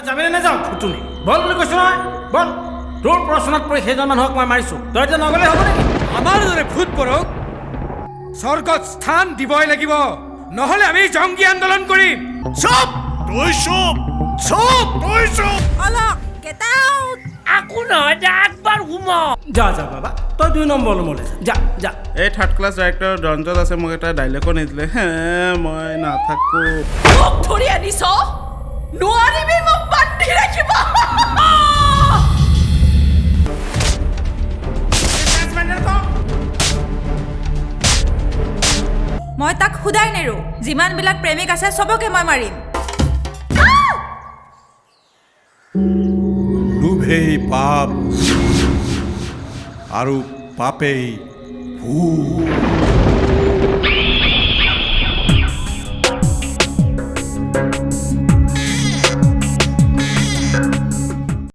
যাবিনে নাযাওঁ ফুটুনি বল বুলি কৈছো নহয় বল তোৰ প্ৰশ্নত পৰি সেইজন মানুহক মই মাৰিছোঁ তই এতিয়া নগ'লে হ'ব নেকি আমাৰ দৰে ভূত পৰক স্বৰ্গত স্থান দিবই লাগিব নহ'লে আমি জংগী আন্দোলন কৰিম চুপ তই চুপ চুপ তই চুপ অলক গেট আউট আকো নহয় যা একবাৰ ঘুমাও যা যা বাবা তই 2 নম্বৰ ৰুমলৈ যা যা এই থাৰ্ড ক্লাছ ডাইৰেক্টৰ ৰঞ্জন আছে মোক এটা ডাইলগো নিদিলে হে মই নাথাকো মোক ধৰি আনিছ নোৱাৰিবি মোক বান্ধি ৰাখিব মই তাক খুদাই নেৰো যিমানবিলাক প্ৰেমিক আছে চবকে মই মাৰিম লোভেই পাপ আৰু পাপেই ভূত